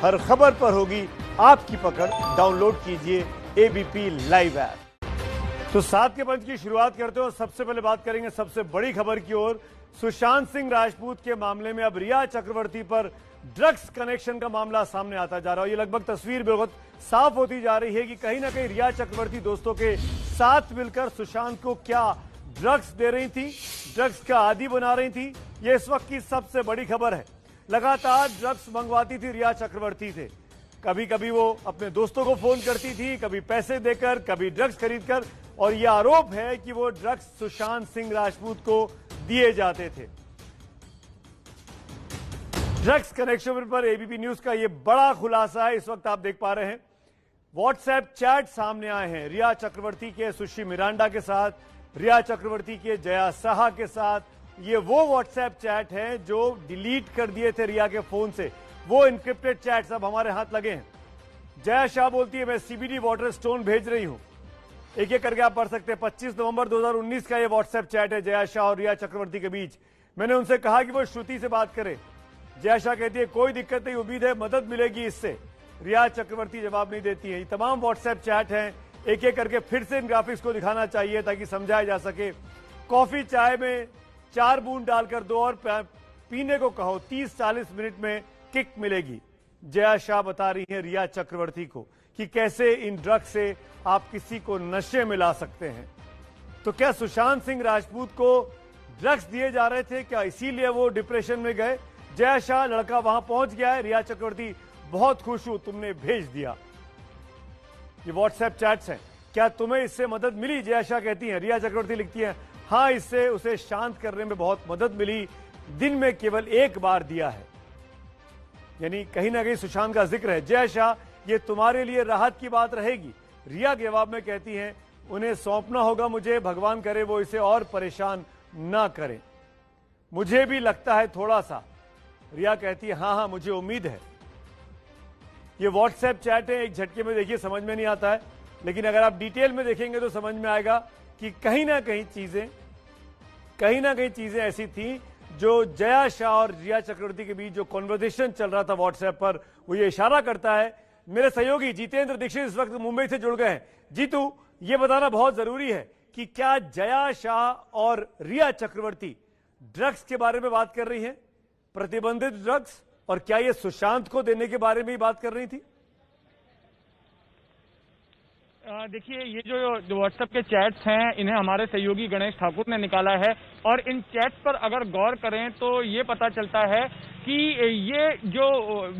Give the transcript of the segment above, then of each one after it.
हर खबर पर होगी आपकी पकड़। डाउनलोड कीजिए एबीपी लाइव ऐप। तो 7 के पंच की शुरुआत करते हो। सबसे पहले बात करेंगे सबसे बड़ी खबर की ओर। सुशांत सिंह राजपूत के मामले में अब रिया चक्रवर्ती पर ड्रग्स कनेक्शन का मामला सामने आता जा रहा है। ये लगभग तस्वीर बहुत साफ होती जा रही है कि कहीं ना कहीं रिया चक्रवर्ती दोस्तों के साथ मिलकर सुशांत को क्या ड्रग्स दे रही थी, ड्रग्स का आदी बना रही थी। ये इस वक्त की सबसे बड़ी खबर है। लगातार ड्रग्स मंगवाती थी रिया चक्रवर्ती से। कभी कभी वो अपने दोस्तों को फोन करती थी, कभी पैसे देकर, कभी ड्रग्स खरीदकर, और यह आरोप है कि वो ड्रग्स सुशांत सिंह राजपूत को दिए जाते थे। ड्रग्स कनेक्शन पर एबीपी न्यूज का यह बड़ा खुलासा है। इस वक्त आप देख पा रहे हैं व्हाट्सएप चैट सामने आए हैं रिया चक्रवर्ती के सुश्री मिरांडा के साथ, रिया चक्रवर्ती के जया साहा के साथ। ये वो व्हाट्सएप चैट हैं जो डिलीट कर दिए थे रिया के फोन से। वो इनक्रिप्टेड चैट्स अब हमारे हाथ लगे हैं। जया शाह बोलती है मैं सीबीडी वाटर स्टोन भेज रही हूं। एक एक करके आप पढ़ सकते हैं। 25 नवंबर 2019 का ये व्हाट्सएप चैट है जया शाह और रिया चक्रवर्ती के बीच। मैंने उनसे कहा कि वो श्रुति से बात करें। जया शाह कहती है कोई दिक्कत नहीं, उम्मीद है मदद मिलेगी इससे। रिया चक्रवर्ती जवाब नहीं देती है। ये तमाम व्हाट्सएप चैट हैं। एक एक करके फिर से इन ग्राफिक्स को दिखाना चाहिए ताकि समझाया जा सके। कॉफी चाय में 4 बूंद डालकर दो और पीने को कहो, 30-40 मिनट में किक मिलेगी। जया शाह बता रही है रिया चक्रवर्ती को कि कैसे इन ड्रग्स से आप किसी को नशे में ला सकते हैं। तो क्या सुशांत सिंह राजपूत को ड्रग्स दिए जा रहे थे? क्या इसीलिए वो डिप्रेशन में गए? जया शाह लड़का वहां पहुंच गया है। रिया चक्रवर्ती बहुत खुश हूं तुमने भेज दिया। ये व्हाट्सएप चैट्स हैं। क्या तुम्हें इससे मदद मिली? जया शाह कहती है। रिया चक्रवर्ती लिखती है हाँ, इससे उसे शांत करने में बहुत मदद मिली। दिन में केवल एक बार दिया है। यानी कहीं ना कहीं सुशांत का जिक्र है। जय शाह ये तुम्हारे लिए राहत की बात रहेगी। रिया के जवाब में कहती हैं उन्हें सौंपना होगा मुझे, भगवान करे वो इसे और परेशान ना करें। मुझे भी लगता है थोड़ा सा। रिया कहती है हाँ हाँ मुझे उम्मीद है। ये व्हाट्सएप चैट है, एक झटके में देखिए समझ में नहीं आता है, लेकिन अगर आप डिटेल में देखेंगे तो समझ में आएगा कि कहीं ना कहीं चीजें ऐसी थी जो जया शाह और रिया चक्रवर्ती के बीच जो कॉन्वर्सेशन चल रहा था व्हाट्सएप पर, वो ये इशारा करता है। मेरे सहयोगी जितेंद्र दीक्षित इस वक्त मुंबई से जुड़ गए हैं। जीतू, ये बताना बहुत जरूरी है कि क्या जया शाह और रिया चक्रवर्ती ड्रग्स के बारे में बात कर रही हैं, प्रतिबंधित ड्रग्स, और क्या ये सुशांत को देने के बारे में ही बात कर रही थी? देखिए, ये जो व्हाट्सएप के चैट्स हैं इन्हें हमारे सहयोगी गणेश ठाकुर ने निकाला है, और इन चैट्स पर अगर गौर करें तो ये पता चलता है कि ये जो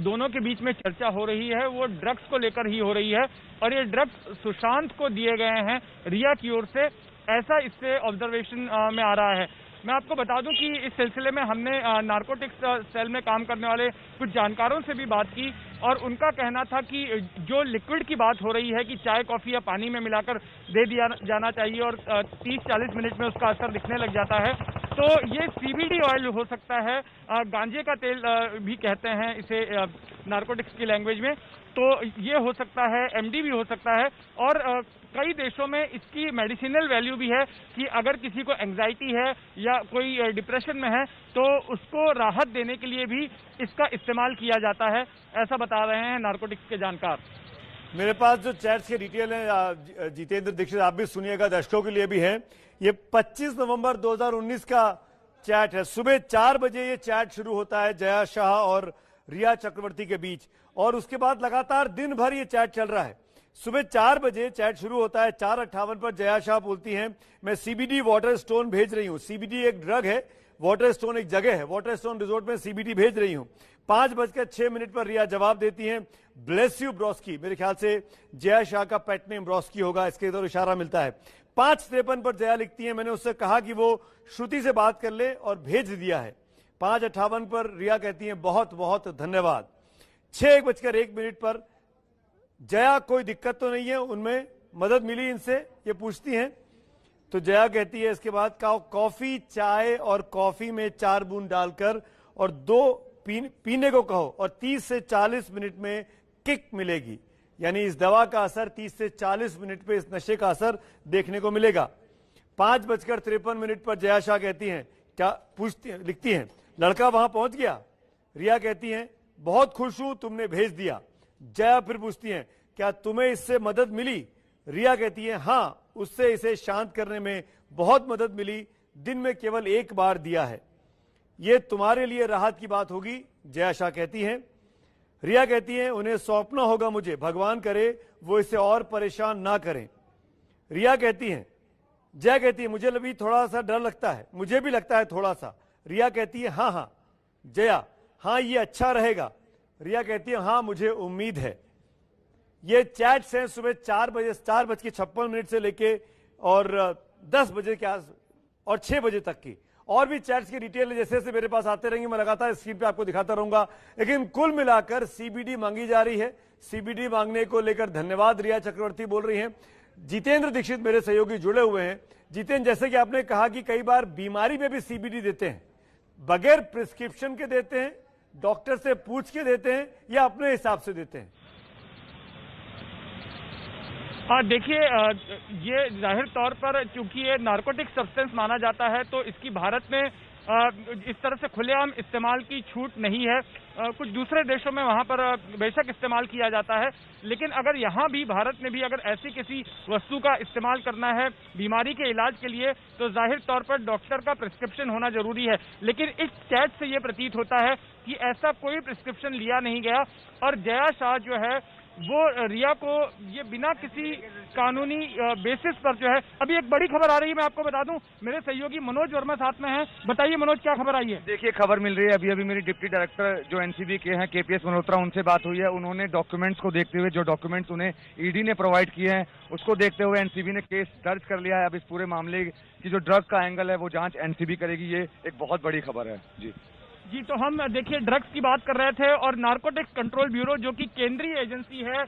दोनों के बीच में चर्चा हो रही है वो ड्रग्स को लेकर ही हो रही है, और ये ड्रग्स सुशांत को दिए गए हैं रिया की ओर से, ऐसा इससे ऑब्जर्वेशन में आ रहा है। मैं आपको बता दूं कि इस सिलसिले में हमने नारकोटिक्स सेल में काम करने वाले कुछ जानकारों से भी बात की, और उनका कहना था कि जो लिक्विड की बात हो रही है कि चाय कॉफी या पानी में मिलाकर दे दिया जाना चाहिए और 30-40 मिनट में उसका असर दिखने लग जाता है, तो ये सीबीडी ऑयल हो सकता है, गांजे का तेल भी कहते हैं इसे नारकोटिक्स की लैंग्वेज में, तो ये हो सकता है, एमडी भी हो सकता है, और कई देशों में इसकी मेडिसिनल वैल्यू भी है कि अगर किसी को एंजाइटी है या कोई डिप्रेशन में है तो उसको राहत देने के लिए भी इसका इस्तेमाल किया जाता है, ऐसा बता रहे हैं नारकोटिक्स के जानकार। मेरे पास जो चैट्स के डिटेल है जितेंद्र दीक्षित, आप भी सुनिएगा, दर्शकों के लिए भी है। ये 25 नवंबर 2019 का चैट है। सुबह 4 बजे ये चैट शुरू होता है जया शाह और रिया चक्रवर्ती के बीच, और उसके बाद लगातार दिन भर ये चैट चल रहा है। सुबह 4 बजे चैट शुरू होता है। 4:58 पर जया शाह बोलती हैं मैं सीबीडी वाटर स्टोन भेज रही हूं। सीबीडी एक ड्रग है, वाटर स्टोन एक जगह है। वाटर स्टोन रिजोर्ट में सीबीडी भेज रही हूं। 5:06 पर रिया जवाब देती हैं ब्लेस यू ब्रॉस्की। मेरे ख्याल से जया शाह का पेट नेम ब्रॉस्की होगा, इसके इधर इशारा मिलता है। 5:53 पर जया लिखती है मैंने उससे कहा कि वो श्रुति से बात कर ले और भेज दिया है। 5:58 पर रिया कहती है बहुत बहुत धन्यवाद। 6:01 पर जया कोई दिक्कत तो नहीं है, उनमें मदद मिली इनसे, ये पूछती हैं। तो जया कहती है इसके बाद कॉफी चाय और कॉफी में 4 बूंद डालकर और 2 पीने को कहो और 30 से 40 मिनट में किक मिलेगी। यानी इस दवा का असर 30 से 40 मिनट पे इस नशे का असर देखने को मिलेगा। 5:53 पर जया शाह कहती हैं क्या पूछती हैं, लिखती हैं लड़का वहां पहुंच गया। रिया कहती हैं बहुत खुश हूं तुमने भेज दिया। जया फिर पूछती हैं, क्या तुम्हें इससे मदद मिली? रिया कहती है, हां, उससे इसे शांत करने में बहुत मदद मिली। दिन में केवल एक बार दिया है। यह तुम्हारे लिए राहत की बात होगी, जया शाह कहती हैं। रिया कहती है, उन्हें सौंपना होगा मुझे, भगवान करे वो इसे और परेशान ना करें। रिया कहती है, जया कहती है, मुझे भी थोड़ा सा डर लगता है, मुझे भी लगता है थोड़ा सा। रिया कहती है, हाँ हाँ। जया, हाँ ये अच्छा रहेगा। रिया कहती है, हाँ मुझे उम्मीद है। ये चैट्स हैं सुबह 4:56 से लेके और 10 बजे के आस और 6 बजे तक की। और भी चैट्स की डिटेल जैसे जैसे मेरे पास आते रहेंगे मैं लगातार स्क्रीन पे आपको दिखाता रहूंगा। लेकिन कुल मिलाकर सीबीडी मांगी जा रही है। सीबीडी मांगने को लेकर धन्यवाद रिया चक्रवर्ती बोल रही हैं। जितेंद्र दीक्षित मेरे सहयोगी जुड़े हुए हैं। जितेंद्र, जैसे कि आपने कहा कि कई बार बीमारी में भी सीबीडी देते हैं, बगैर प्रिस्क्रिप्शन के देते हैं, डॉक्टर से पूछ के देते हैं या अपने हिसाब से देते हैं? हाँ देखिए, ये जाहिर तौर पर चूंकि ये नार्कोटिक सब्सटेंस माना जाता है तो इसकी भारत में इस तरह से खुलेआम इस्तेमाल की छूट नहीं है। कुछ दूसरे देशों में वहां पर बेशक इस्तेमाल किया जाता है, लेकिन अगर यहाँ भी भारत में भी अगर ऐसी किसी वस्तु का इस्तेमाल करना है बीमारी के इलाज के लिए तो जाहिर तौर पर डॉक्टर का प्रिस्क्रिप्शन होना जरूरी है। लेकिन इस चैट से ये प्रतीत होता है कि ऐसा कोई प्रिस्क्रिप्शन लिया नहीं गया और जया शाह जो है वो रिया को ये बिना किसी कानूनी बेसिस पर जो है। अभी एक बड़ी खबर आ रही है, मैं आपको बता दूं, मेरे सहयोगी मनोज वर्मा साथ में हैं। बताइए मनोज, क्या खबर आई है? देखिए, खबर मिल रही है अभी मेरी डिप्टी डायरेक्टर जो एनसीबी के हैं केपीएस मल्होत्रा, उनसे बात हुई है। उन्होंने डॉक्यूमेंट्स को देखते हुए, जो डॉक्यूमेंट्स उन्हें ईडी ने प्रोवाइड किए हैं उसको देखते हुए एनसीबी ने केस दर्ज कर लिया है। अब इस पूरे मामले की जो ड्रग का एंगल है वो जांच एनसीबी करेगी। ये एक बहुत बड़ी खबर है। जी, तो हम देखिए ड्रग्स की बात कर रहे थे और नार्कोटिक्स कंट्रोल ब्यूरो जो कि केंद्रीय एजेंसी है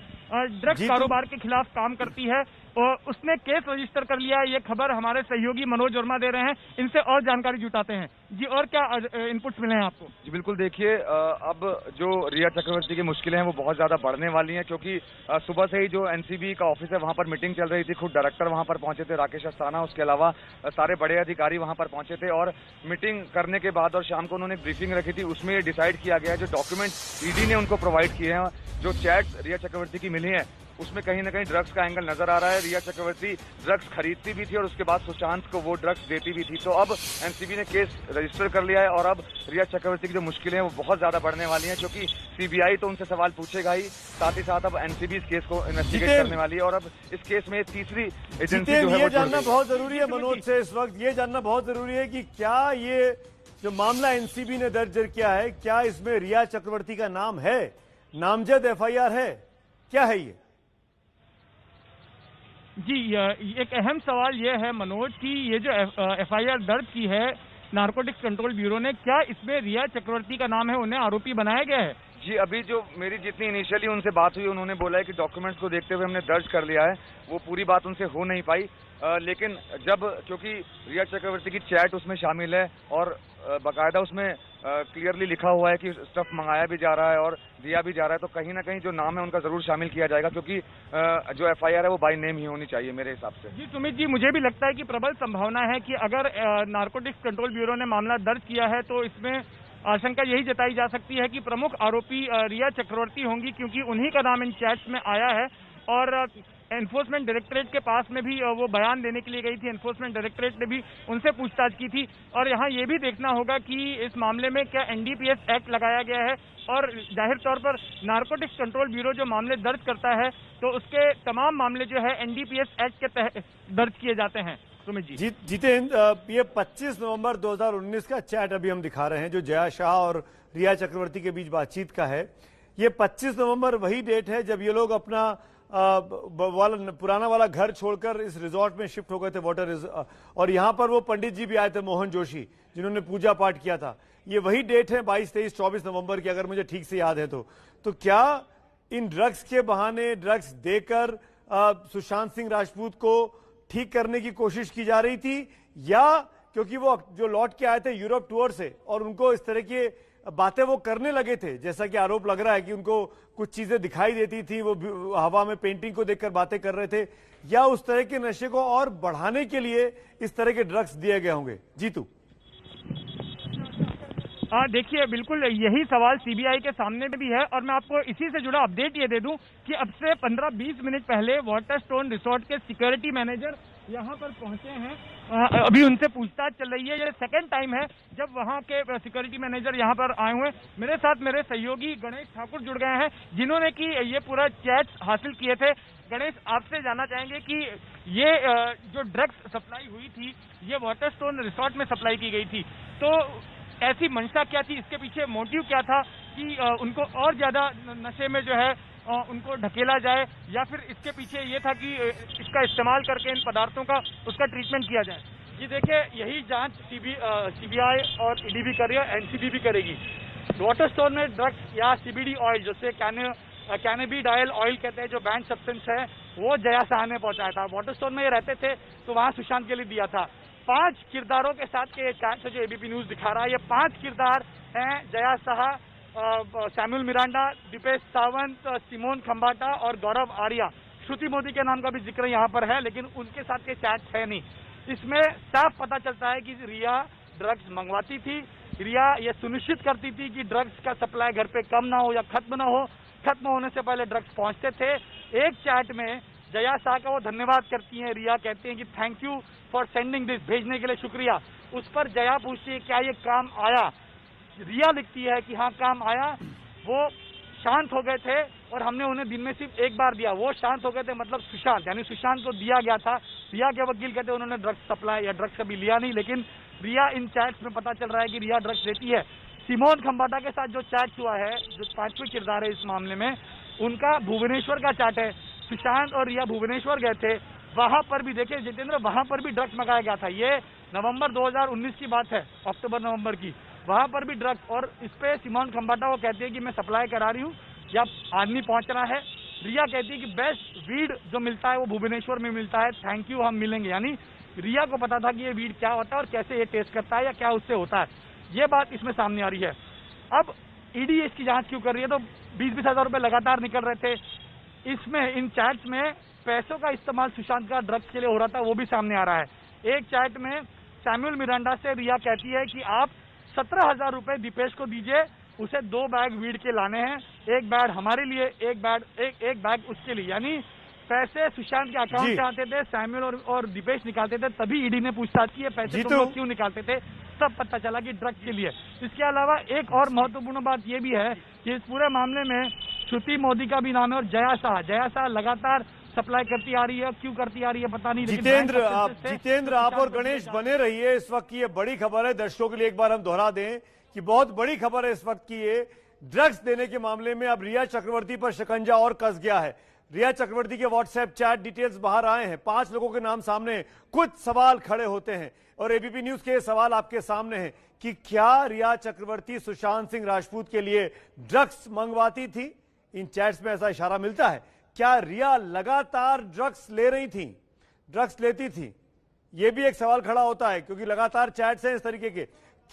ड्रग्स कारोबार के खिलाफ काम करती है, और उसने केस रजिस्टर कर लिया। ये खबर हमारे सहयोगी मनोज वर्मा दे रहे हैं, इनसे और जानकारी जुटाते हैं। जी, और क्या इनपुट्स मिले हैं आपको? जी बिल्कुल, देखिए अब जो रिया चक्रवर्ती की मुश्किलें हैं वो बहुत ज्यादा बढ़ने वाली हैं, क्योंकि सुबह से ही जो एनसीबी का ऑफिस है वहां पर मीटिंग चल रही थी। खुद डायरेक्टर वहां पर पहुंचे थे, राकेश अस्थाना, उसके अलावा सारे बड़े अधिकारी वहां पर पहुंचे थे। और मीटिंग करने के बाद और शाम को उन्होंने ब्रीफिंग रखी थी, उसमें ये डिसाइड किया गया है जो डॉक्यूमेंट ईडी ने उनको प्रोवाइड किए हैं, जो चैट्स रिया चक्रवर्ती की मिली हैं उसमें कहीं ना कहीं ड्रग्स का एंगल नजर आ रहा है। रिया चक्रवर्ती ड्रग्स खरीदती भी थी और उसके बाद सुशांत को वो ड्रग्स देती भी थी। तो अब एनसीबी ने केस रजिस्टर कर लिया है और अब रिया चक्रवर्ती की जो मुश्किलें हैं वो बहुत ज्यादा बढ़ने वाली हैं, क्योंकि सीबीआई तो उनसे सवाल पूछेगा ही, साथ ही साथ अब एनसीबी इस केस को इन्वेस्टिगेट करने वाली है। और अब इस केस में तीसरी एजेंसी जो है ये जानना बहुत जरूरी है मनोज से इस वक्त, ये जानना बहुत जरूरी है कि क्या ये जो मामला एनसीबी ने दर्ज किया है, क्या इसमें रिया चक्रवर्ती का नाम है, नामजद एफआईआर है, क्या है ये? जी, एक अहम सवाल यह है मनोज कि ये जो एफआईआर दर्ज की है नार्कोटिक्स कंट्रोल ब्यूरो ने, क्या इसमें रिया चक्रवर्ती का नाम है, उन्हें आरोपी बनाया गया है? जी, अभी जो मेरी जितनी इनिशियली उनसे बात हुई उन्होंने बोला है कि डॉक्यूमेंट्स को देखते हुए हमने दर्ज कर लिया है। वो पूरी बात उनसे हो नहीं पाई, लेकिन जब क्योंकि रिया चक्रवर्ती की चैट उसमें शामिल है और बाकायदा उसमें क्लियरली लिखा हुआ है कि स्टफ मंगाया भी जा रहा है और दिया भी जा रहा है, तो कहीं ना कहीं जो नाम है उनका जरूर शामिल किया जाएगा, क्योंकि जो एफआईआर है वो बाय नेम ही होनी चाहिए मेरे हिसाब से। जी सुमित जी, मुझे भी लगता है कि प्रबल संभावना है कि अगर नार्कोटिक्स कंट्रोल ब्यूरो ने मामला दर्ज किया है तो इसमें आशंका यही जताई जा सकती है कि प्रमुख आरोपी रिया चक्रवर्ती होंगी, क्योंकि उन्हीं का नाम इन चैट्स में आया है। और एनफोर्समेंट डायरेक्टरेट के पास में भी वो बयान देने के लिए गई थी, एनफोर्समेंट डायरेक्टरेट ने भी उनसे पूछताछ की थी। और यहाँ ये भी देखना होगा कि इस मामले में क्या एनडीपीएस एक्ट लगाया गया है, और जाहिर तौर पर नार्कोटिक्स कंट्रोल ब्यूरो जो मामले दर्ज करता है तो उसके तमाम मामले जो है एनडीपीएस एक्ट के तहत दर्ज किए जाते हैं। सुमित जी। जितेंद्र, ये 25 नवंबर 2019 का चैट अभी हम दिखा रहे हैं जो जया शाह और रिया चक्रवर्ती के बीच बातचीत का है। ये 25 नवंबर वही डेट है जब ये लोग अपना पुराना वाला घर छोड़कर इस रिजॉर्ट में शिफ्ट हो गए थे, वाटर, और यहां पर वो पंडित जी भी आए थे, मोहन जोशी, जिन्होंने पूजा पाठ किया था। ये वही डेट है 22, 23, 24 नवंबर की, अगर मुझे ठीक से याद है तो क्या इन ड्रग्स के बहाने, ड्रग्स देकर सुशांत सिंह राजपूत को ठीक करने की कोशिश की जा रही थी, या क्योंकि वो जो लौट के आए थे यूरोप टूर से और उनको इस तरह की बातें वो करने लगे थे, जैसा कि आरोप लग रहा है कि उनको कुछ चीजें दिखाई देती थी, वो हवा में पेंटिंग को देखकर बातें कर रहे थे, या उस तरह के नशे को और बढ़ाने के लिए इस तरह के ड्रग्स दिए गए होंगे? जीतू। देखिए बिल्कुल यही सवाल सीबीआई के सामने भी है और मैं आपको इसी से जुड़ा अपडेट ये दे दूं कि अब से 15-20 मिनट पहले वाटरस्टोन रिसोर्ट के सिक्योरिटी मैनेजर यहाँ पर पहुंचे हैं। अभी उनसे पूछताछ चल रही है। ये सेकंड टाइम है जब वहाँ के सिक्योरिटी मैनेजर यहाँ पर आए हुए। मेरे साथ मेरे सहयोगी गणेश ठाकुर जुड़ गए हैं जिन्होंने कि ये पूरा चैट हासिल किए थे। गणेश, आपसे जानना चाहेंगे कि ये जो ड्रग्स सप्लाई हुई थी ये वाटरस्टोन रिसोर्ट में सप्लाई की गई थी, तो ऐसी मंशा क्या थी, इसके पीछे मोटिव क्या था कि उनको और ज्यादा नशे में जो है उनको ढकेला जाए, या फिर इसके पीछे ये था कि इसका इस्तेमाल करके इन पदार्थों का उसका ट्रीटमेंट किया जाए? जी देखिए, यही जांच सीबीआई और ईडी भी कर रही है, एनसीबी भी करेगी। वाटरस्टोन में ड्रग्स या सीबीडी ऑयल, जैसे कैनेबिडाइल ऑयल कहते हैं, जो बैंड सब्सटेंस है, वो जया साहा ने पहुंचाया था। वाटरस्टोन में ये रहते थे तो वहां सुशांत के लिए दिया था। 5 किरदारों के साथ के चैट से जो एबीपी न्यूज दिखा रहा है, ये 5 किरदार हैं जया साहा, सैमुअल मिरांडा, दीपेश सावंत, सिमोन खंबाटा और गौरव आर्या। श्रुति मोदी के नाम का भी जिक्र यहाँ पर है, लेकिन उनके साथ के चैट है नहीं। इसमें साफ पता चलता है कि रिया ड्रग्स मंगवाती थी। रिया ये सुनिश्चित करती थी कि ड्रग्स का सप्लाई घर पे कम ना हो या खत्म ना हो। खत्म होने से पहले ड्रग्स पहुंचते थे। एक चैट में जया शाह का वो धन्यवाद करती हैं, रिया कहती हैं कि thank you for sending this, भेजने के लिए शुक्रिया। उस पर जया पूछती है क्या ये काम आया। रिया लिखती है कि हाँ काम आया, वो शांत हो गए थे और हमने उन्हें दिन में सिर्फ एक बार दिया। वो शांत हो गए थे मतलब सुशांत, यानी सुशांत को दिया गया था। रिया के वकील कहते हैं उन्होंने ड्रग्स सप्लाई या ड्रग्स कभी लिया नहीं, लेकिन रिया इन चैट्स में पता चल रहा है कि रिया ड्रग्स लेती है। सिमोन खंबाटा के साथ जो चैट हुआ है, जो 5वें किरदार है इस मामले में, उनका भुवनेश्वर का चैट है। सुशांत और रिया भुवनेश्वर गए थे, वहां पर भी देखिए जितेंद्र, वहां पर भी ड्रग्स मंगाया गया था। ये नवंबर 2019 की बात है, अक्टूबर-नवंबर की। वहां पर भी ड्रग्स, और इस पे सिमोन खंबाटा वो कहती है कि मैं सप्लाई करा रही हूँ या आदमी पहुंच रहा है। रिया कहती है कि बेस्ट वीड जो मिलता है वो भुवनेश्वर में मिलता है, थैंक यू, हम मिलेंगे। यानी रिया को पता था कि ये वीड क्या होता है और कैसे ये टेस्ट करता है या क्या उससे होता है। ये बात इसमें सामने आ रही है। अब ईडी इसकी जांच क्यों कर रही है? तो 20-20 हजार रुपए लगातार निकल रहे थे। इसमें इन चैट्स में पैसों का इस्तेमाल सुशांत का ड्रग्स के लिए हो रहा था, वो भी सामने आ रहा है। एक चैट में सैमुअल मिरांडा से रिया कहती है कि आप 17,000 रुपए दीपेश को दीजिए, उसे 2 बैग वीड के लाने हैं, एक बैग हमारे लिए, एक बैग उसके लिए। यानी पैसे सुशांत के अकाउंट से आते थे, सैमुअल और दीपेश निकालते थे। तभी ईडी ने पूछताछ की है पैसे तुम लोग क्यों निकालते थे, तब पता चला कि ड्रग्स के लिए। इसके अलावा एक और महत्वपूर्ण बात यह भी है कि इस पूरे मामले में श्रुति मोदी का भी नाम है और जया शाह लगातार सप्लाई करती आ रही है। क्यों करती आ रही है पता नहीं। जितेंद्र आप और गणेश बने रहिए। इस वक्त की ये बड़ी खबर है, दर्शकों के लिए एक बार हम दोहरा दें कि बहुत बड़ी खबर है इस वक्त की। ये ड्रग्स देने के मामले में अब रिया चक्रवर्ती पर शिकंजा और कस गया है। रिया चक्रवर्ती के व्हाट्सएप चैट डिटेल्स बाहर आए हैं, 5 लोगों के नाम सामने। कुछ सवाल खड़े होते हैं और एबीपी न्यूज के सवाल आपके सामने हैं कि क्या रिया चक्रवर्ती सुशांत सिंह राजपूत के लिए ड्रग्स मंगवाती थी? इन चैट्स में ऐसा इशारा मिलता है। क्या रिया लगातार ड्रग्स ले रही थी, ड्रग्स लेती थी? यह भी एक सवाल खड़ा होता है क्योंकि लगातार चैट्स हैं इस तरीके के।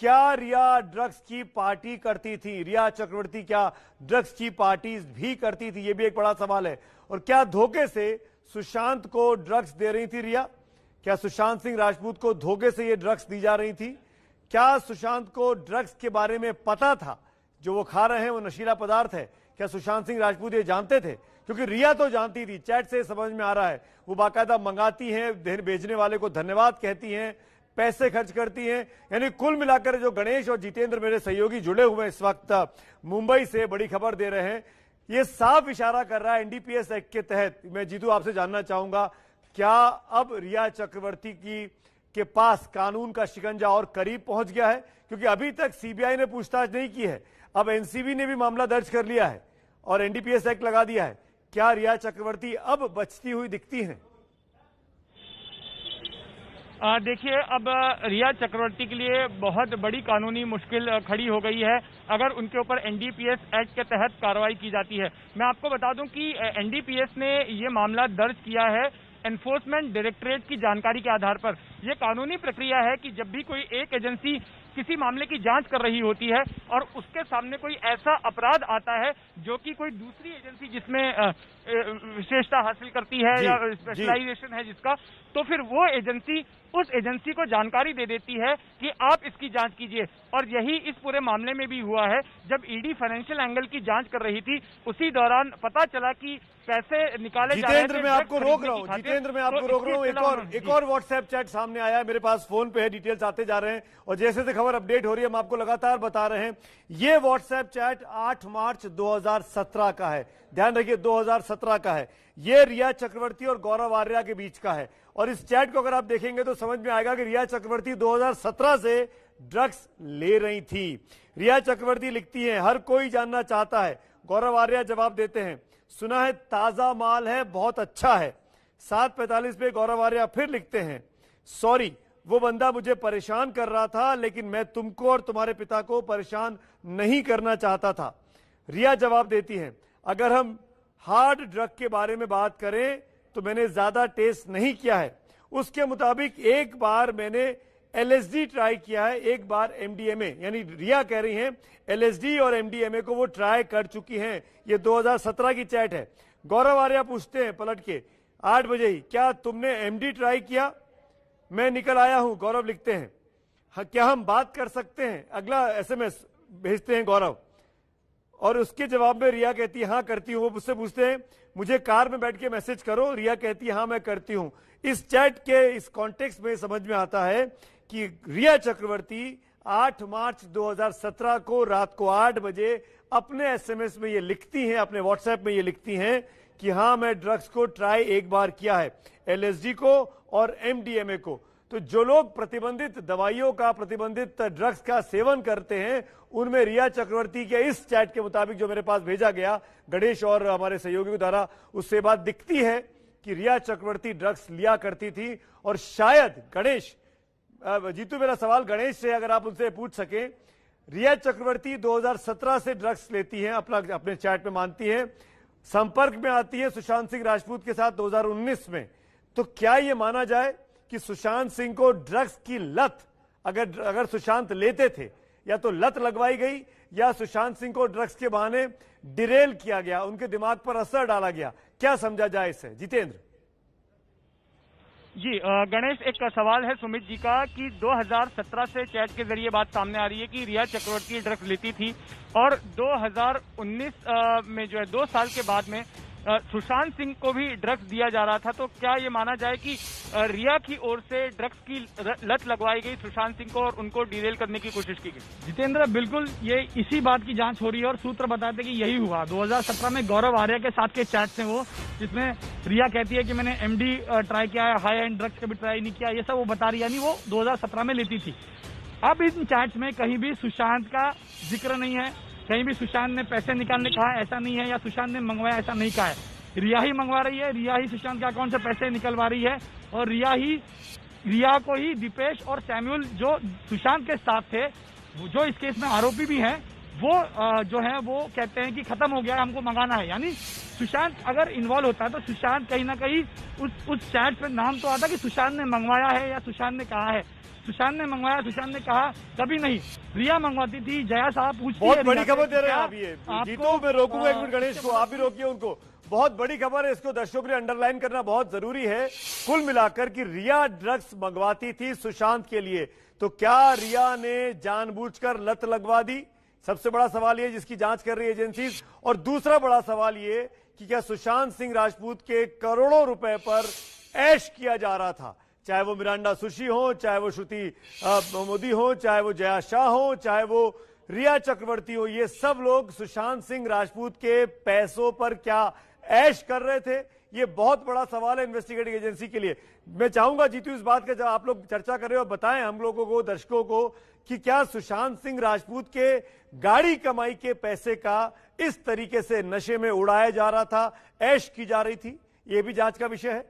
क्या रिया ड्रग्स की पार्टी करती थी? रिया चक्रवर्ती क्या ड्रग्स की पार्टीज भी करती थी? यह भी एक बड़ा सवाल है। और क्या धोखे से सुशांत को ड्रग्स दे रही थी रिया? क्या सुशांत सिंह राजपूत को धोखे से ये ड्रग्स दी जा रही थी? क्या सुशांत को ड्रग्स के बारे में पता था जो वो खा रहे हैं वो नशीला पदार्थ है? क्या सुशांत सिंह राजपूत ये जानते थे? क्योंकि रिया तो जानती थी, चैट से समझ में आ रहा है। वो बाकायदा मंगाती हैं, भेजने वाले को धन्यवाद कहती हैं, पैसे खर्च करती हैं। यानी कुल मिलाकर जो गणेश और जितेंद्र मेरे सहयोगी जुड़े हुए इस वक्त मुंबई से बड़ी खबर दे रहे हैं, ये साफ इशारा कर रहा है एनडीपीएस एक्ट के तहत। मैं जीतू आपसे जानना चाहूंगा, क्या अब रिया चक्रवर्ती के पास कानून का शिकंजा और करीब पहुंच गया है? क्योंकि अभी तक सीबीआई ने पूछताछ नहीं की है, अब एनसीबी ने भी मामला दर्ज कर लिया है और एनडीपीएस एक्ट लगा दिया है। क्या रिया चक्रवर्ती अब बचती हुई दिखती हैं? देखिए, अब रिया चक्रवर्ती के लिए बहुत बड़ी कानूनी मुश्किल खड़ी हो गई है अगर उनके ऊपर एनडीपीएस एक्ट के तहत कार्रवाई की जाती है। मैं आपको बता दूं कि एनडीपीएस ने ये मामला दर्ज किया है एनफोर्समेंट डायरेक्टरेट की जानकारी के आधार पर। यह कानूनी प्रक्रिया है कि जब भी कोई एक एजेंसी किसी मामले की जांच कर रही होती है और उसके सामने कोई ऐसा अपराध आता है जो कि कोई दूसरी एजेंसी जिसमें विशेषता हासिल करती है या स्पेशलाइजेशन है जिसका, तो फिर वो एजेंसी उस एजेंसी को जानकारी दे देती है कि आप इसकी जांच कीजिए। और यही इस पूरे मामले में भी हुआ है। जब ईडी फाइनेंशियल एंगल की जांच कर रही थी, उसी दौरान पता चला कि पैसे निकाले जा रहे थे। जितेंद्र, मैं आपको रोक रहा हूँ, जितेंद्र मैं आपको रोक रहा हूँ। एक और व्हाट्सएप चैट सामने आया है, मेरे पास फोन पे है, डिटेल्स आते जा रहे हैं और जैसे से खबर अपडेट हो रही है हम आपको लगातार बता रहे हैं। ये व्हाट्सएप चैट 8 मार्च 2017 का है, ध्यान रखिए 2017 का है। ये रिया चक्रवर्ती और गौरव आर्या के बीच का है और इस चैट को अगर आप देखेंगे तो समझ में आएगा कि रिया चक्रवर्ती 2017 से ड्रग्स ले रही थी। रिया चक्रवर्ती लिखती है, हर कोई जानना चाहता है। गौरव आर्या जवाब देते हैं, सुना है ताजा माल है, बहुत अच्छा है। 7:45 पे गौरव आर्या फिर लिखते हैं, सॉरी वो बंदा मुझे परेशान कर रहा था, लेकिन मैं तुमको और तुम्हारे पिता को परेशान नहीं करना चाहता था। रिया जवाब देती है, अगर हम हार्ड ड्रग के बारे में बात करें तो मैंने ज्यादा टेस्ट नहीं किया है। उसके मुताबिक एक बार मैंने एलएसडी ट्राई किया है, एक बार एमडीएमए, यानी रिया कह रही हैं एलएसडी और एमडीएमए को वो ट्राई कर चुकी हैं। ये 2017 की चैट है। गौरव आर्या पूछते हैं पलट के 8 बजे ही, क्या तुमने एमडी ट्राई किया? मैं निकल आया हूं, गौरव लिखते हैं। हाँ, क्या हम बात कर सकते हैं? अगला एसएमएस भेजते हैं गौरव और उसके जवाब में रिया कहती है हाँ करती हूं। वो मुझसे पूछते हैं मुझे कार में बैठ के मैसेज करो, रिया कहती है हाँ मैं करती हूं। इस चैट के इस कॉन्टेक्स्ट में समझ में आता है कि रिया चक्रवर्ती 8 मार्च 2017 को रात को 8 बजे अपने एसएमएस में ये लिखती हैं, अपने व्हाट्सएप में ये लिखती हैं कि हाँ मैं ड्रग्स को ट्राई एक बार किया है, एलएसडी को और एमडीएमए को। तो जो लोग प्रतिबंधित दवाइयों का, प्रतिबंधित ड्रग्स का सेवन करते हैं, उनमें रिया चक्रवर्ती के इस चैट के मुताबिक जो मेरे पास भेजा गया गणेश और हमारे सहयोगियों द्वारा, उससे बात दिखती है कि रिया चक्रवर्ती ड्रग्स लिया करती थी। और शायद गणेश, जीतू मेरा सवाल गणेश से अगर आप उनसे पूछ सके, रिया चक्रवर्ती 2017 से ड्रग्स लेती हैं, अपने चैट में मानती है, संपर्क में आती है सुशांत सिंह राजपूत के साथ 2019 में, तो क्या यह माना जाए कि सुशांत सिंह को ड्रग्स की लत, अगर सुशांत लेते थे, या तो लत लगवाई गई या सुशांत सिंह को ड्रग्स के बहाने डिरेल किया गया, उनके दिमाग पर असर डाला गया, क्या समझा जाए इससे? जितेंद्र जी, गणेश, एक सवाल है सुमित जी का कि 2017 से चैट के जरिए बात सामने आ रही है कि रिया चक्रवर्ती ड्रग्स लेती थी और 2019 में जो है 2 साल के बाद में सुशांत सिंह को भी ड्रग्स दिया जा रहा था। तो क्या ये माना जाए कि रिया की ओर से ड्रग्स की लत लगवाई गई सुशांत सिंह को और उनको डिरेल करने की कोशिश की गई? जितेंद्र, बिल्कुल ये इसी बात की जांच हो रही है और सूत्र बताते कि यही हुआ। 2017 में गौरव आर्या के साथ के चैट्स हैं वो, जिसमें रिया कहती है कि मैंने एमडी ट्राई किया है, हाई एंड ड्रग्स कभी ट्राई नहीं किया, ये सब वो बता रही है, यानी वो 2017 में लेती थी। अब इन चैट्स में कहीं भी सुशांत का जिक्र नहीं है, कहीं भी सुशांत ने पैसे निकालने कहा ऐसा नहीं है, या सुशांत ने मंगवाया ऐसा नहीं कहा है। रिया ही मंगवा रही है, रिया ही सुशांत के अकाउंट से पैसे निकलवा रही है और रिया को ही दीपेश और सैमुअल जो सुशांत के साथ थे, जो इस केस में आरोपी भी हैं, वो जो है वो कहते हैं कि खत्म हो गया, हमको मंगाना है। यानी सुशांत अगर इन्वॉल्व होता है तो सुशांत कहीं ना कहीं उस चैट पे नाम तो आता कि सुशांत ने मंगवाया है या सुशांत ने कहा है। सुशांत ने मंगवाया, सुशांत ने कहा, कभी नहीं। रिया मंगवाती थी। जया साहब पूछती है, बहुत बड़ी खबर दे रहे हैं आप ये। जीतू, मैं रोकूंगा 1 मिनट गणेश को, आप भी रोकिए उनको। बहुत बड़ी खबर है, इसको दर्शकों के लिए अंडरलाइन करना बहुत जरूरी है। कुल मिलाकर कि रिया ड्रग्स मंगवाती थी सुशांत के लिए, तो क्या रिया ने जानबूझकर लत लगवा दी? सबसे बड़ा सवाल ये जिसकी जांच कर रही है एजेंसी। और दूसरा बड़ा सवाल ये कि क्या सुशांत सिंह राजपूत के करोड़ों रुपए पर ऐश किया जा रहा था, चाहे वो मिरांडा सुशी हो, चाहे वो श्रुति मोदी हो, चाहे वो जया शाह हो, चाहे वो रिया चक्रवर्ती हो, ये सब लोग सुशांत सिंह राजपूत के पैसों पर क्या ऐश कर रहे थे? ये बहुत बड़ा सवाल है इन्वेस्टिगेटिंग एजेंसी के लिए। मैं चाहूंगा जीतू इस बात का जब आप लोग चर्चा कर रहे हो, बताएं हम लोगों को, दर्शकों को, कि क्या सुशांत सिंह राजपूत के गाड़ी कमाई के पैसे का इस तरीके से नशे में उड़ाया जा रहा था, ऐश की जा रही थी? ये भी जांच का विषय है।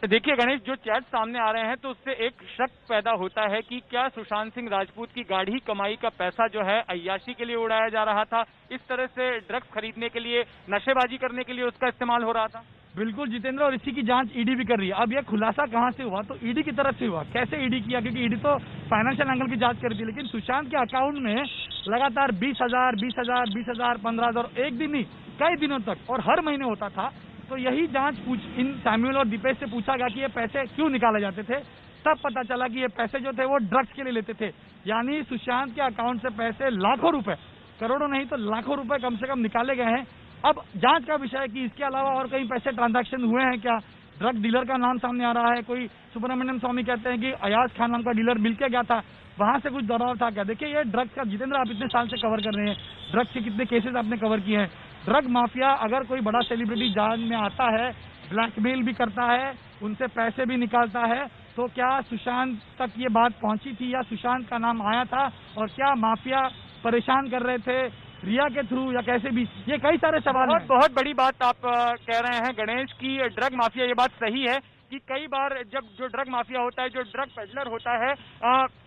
देखिए गणेश, जो चैट सामने आ रहे हैं तो उससे एक शक पैदा होता है कि क्या सुशांत सिंह राजपूत की गाढ़ी कमाई का पैसा जो है अय्याशी के लिए उड़ाया जा रहा था, इस तरह से ड्रग्स खरीदने के लिए, नशेबाजी करने के लिए उसका इस्तेमाल हो रहा था? बिल्कुल जितेंद्र, और इसी की जांच ईडी भी कर रही है। अब यह खुलासा कहां से हुआ? तो ईडी की तरफ से हुआ। कैसे ईडी किया? क्योंकि ईडी तो फाइनेंशियल एंगल की जांच कर रही थी, लेकिन सुशांत के अकाउंट में लगातार 20,000, 20,000, 20,000, 15,000, एक दिन नहीं कई दिनों तक और हर महीने होता था। तो यही जांच इन सैमुअल और दीपेश से पूछा गया कि ये पैसे क्यों निकाले जाते थे। तब पता चला कि ये पैसे जो थे वो ड्रग्स के लिए लेते थे, यानी सुशांत के अकाउंट से पैसे लाखों रुपए, करोड़ों नहीं तो लाखों रुपए कम से कम निकाले गए हैं। अब जांच का विषय है कि इसके अलावा और कहीं पैसे ट्रांजैक्शन हुए हैं क्या। ड्रग डीलर का नाम सामने आ रहा है, कोई सुब्रमण्यम स्वामी कहते हैं कि अयाज खान नाम का डीलर मिलके गया था, वहां से कुछ दौराव था क्या। देखिए ये ड्रग्स का, जितेंद्र आप इतने साल से कवर कर रहे हैं, ड्रग्स के कितने केसेस आपने कवर किए हैं। ड्रग माफिया अगर कोई बड़ा सेलिब्रिटी जान में आता है, ब्लैकमेल भी करता है, उनसे पैसे भी निकालता है, तो क्या सुशांत तक ये बात पहुंची थी या सुशांत का नाम आया था, और क्या माफिया परेशान कर रहे थे रिया के थ्रू या कैसे भी, ये कई सारे सवाल हैं। बहुत बड़ी बात आप कह रहे हैं गणेश की ड्रग माफिया। ये बात सही है कि कई बार जब जो ड्रग माफिया होता है, जो ड्रग पेडलर होता है,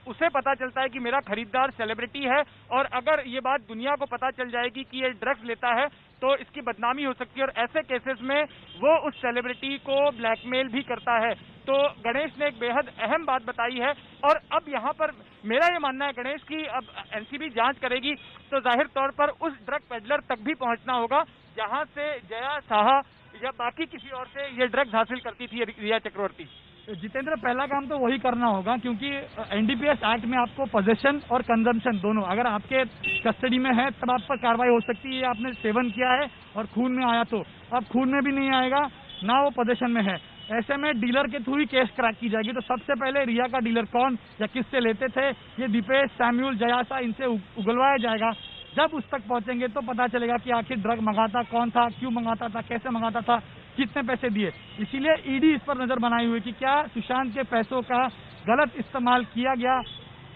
उसे पता चलता है कि मेरा खरीदार सेलिब्रिटी है, और अगर ये बात दुनिया को पता चल जाएगी कि ये ड्रग्स लेता है तो इसकी बदनामी हो सकती है, और ऐसे केसेस में वो उस सेलिब्रिटी को ब्लैकमेल भी करता है। तो गणेश ने एक बेहद अहम बात बताई है, और अब यहाँ पर मेरा ये मानना है गणेश की अब एनसीबी जांच करेगी तो जाहिर तौर पर उस ड्रग पेडलर तक भी पहुंचना होगा जहां से जया साहा या बाकी किसी और से ये ड्रग्स हासिल करती थी रिया चक्रवर्ती। जितेंद्र, पहला काम तो वही करना होगा, क्योंकि एनडीपीएस एक्ट में आपको पोजेशन और कंजम्पशन दोनों, अगर आपके कस्टडी में है तब आप पर कार्रवाई हो सकती है। आपने सेवन किया है और खून में आया तो, अब खून में भी नहीं आएगा ना वो पोजेशन में है, ऐसे में डीलर के थ्रू ही केस क्रैक की जाएगी। तो सबसे पहले रिया का डीलर कौन या किससे लेते थे, ये दीपेश, सैमुअल, जयासा, इनसे उगलवाया जाएगा। जब उस तक पहुंचेंगे तो पता चलेगा कि आखिर ड्रग मंगाता कौन था, क्यों मंगाता था, कैसे मंगाता था, कितने पैसे दिए। इसीलिए ईडी इस पर नजर बनाई हुई कि क्या सुशांत के पैसों का गलत इस्तेमाल किया गया,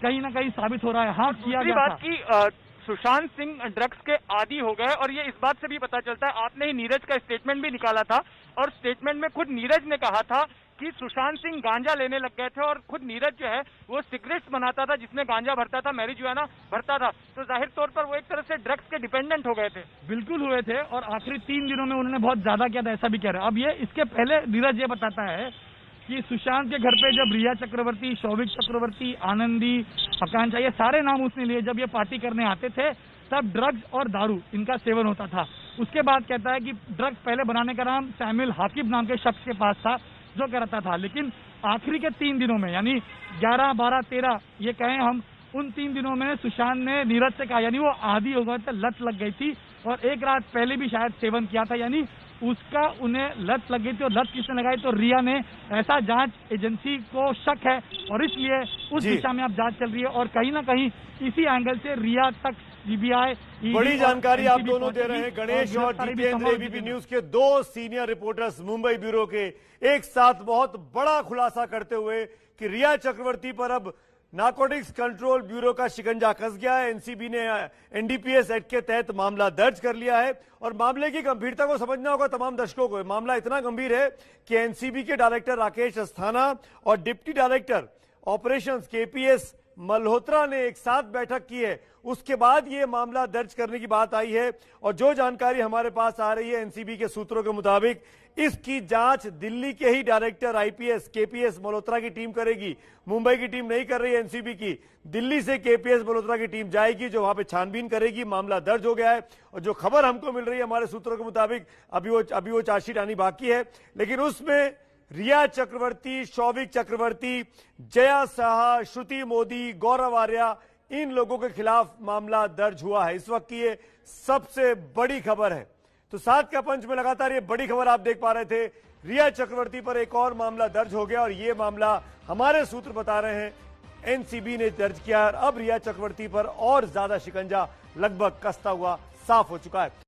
कहीं ना कहीं साबित हो रहा है। हाँ, किया गया बात की सुशांत सिंह ड्रग्स के आदी हो गए, और ये इस बात से भी पता चलता है, आपने ही नीरज का स्टेटमेंट भी निकाला था, और स्टेटमेंट में खुद नीरज ने कहा था कि सुशांत सिंह गांजा लेने लग गए थे, और खुद नीरज जो है वो सिगरेट्स बनाता था जिसमें गांजा भरता था, मैरिजुआना भरता था। तो जाहिर तौर पर वो एक तरह से ड्रग्स के डिपेंडेंट हो गए थे। बिल्कुल हुए थे, और आखिरी 3 दिनों में उन्होंने बहुत ज्यादा किया था, ऐसा भी कह रहे हैं। अब ये इसके पहले नीरज ये बताता है कि सुशांत के घर पे जब रिया चक्रवर्ती, शौविक चक्रवर्ती, आनंदी, आकांक्षा, ये सारे नाम उसने लिए, जब ये पार्टी करने आते थे तब ड्रग्स और दारू इनका सेवन होता था। उसके बाद कहता है कि ड्रग्स पहले बनाने का नाम सैमुअल हाकिब नाम के शख्स के पास था जो करता था, लेकिन आखिरी के 3 दिनों में, यानी 11, 12, 13 ये कहें हम, उन 3 दिनों में सुशांत ने नीरज से कहा, यानी वो आदी हो गए थे, लत लग गई थी, और एक रात पहले भी शायद सेवन किया था, यानी उसका उन्हें लत लग गई थी। और लत किसने लगाई, तो रिया ने। ऐसा जांच एजेंसी को शक है, और इसलिए उस दिशा में अब जांच चल रही है, और कहीं ना कहीं इसी एंगल से रिया तक सीबीआई बड़ी जानकारी आप दोनों दे रहे हैं। गणेश और जितेंद्र, एबीपी न्यूज के 2 सीनियर रिपोर्टर्स मुंबई ब्यूरो के एक साथ बहुत बड़ा खुलासा करते हुए कि रिया चक्रवर्ती पर अब नारकोटिक्स कंट्रोल ब्यूरो का शिकंजा कस गया है। एनसीबी ने एनडीपीएस एक्ट के तहत मामला दर्ज कर लिया है, और मामले की गंभीरता को समझना होगा तमाम दर्शकों को। मामला इतना गंभीर है कि एनसीबी के डायरेक्टर राकेश अस्थाना और deputy director operations KPS Malhotra ने एक साथ बैठक की है, उसके बाद ये मामला दर्ज करने की बात आई है। और जो जानकारी हमारे पास आ रही है एनसीबी के सूत्रों के मुताबिक, इसकी जांच दिल्ली के ही डायरेक्टर आईपीएस केपीएस मल्होत्रा की टीम करेगी। मुंबई की टीम नहीं कर रही है एनसीबी की, दिल्ली से केपीएस मल्होत्रा की टीम जाएगी जो वहां पे छानबीन करेगी। मामला दर्ज हो गया है, और जो खबर हमको मिल रही है हमारे सूत्रों के मुताबिक, अभी वो चार्जशीट आनी बाकी है, लेकिन उसमें रिया चक्रवर्ती, शौविक चक्रवर्ती, जया साहा, श्रुति मोदी, गौरव आर्या, इन लोगों के खिलाफ मामला दर्ज हुआ है। इस वक्त की ये सबसे बड़ी खबर है। तो 7 का पंच में लगातार ये बड़ी खबर आप देख पा रहे थे। रिया चक्रवर्ती पर एक और मामला दर्ज हो गया, और ये मामला हमारे सूत्र बता रहे हैं एनसीबी ने दर्ज किया, और अब रिया चक्रवर्ती पर और ज्यादा शिकंजा लगभग कसता हुआ साफ हो चुका है।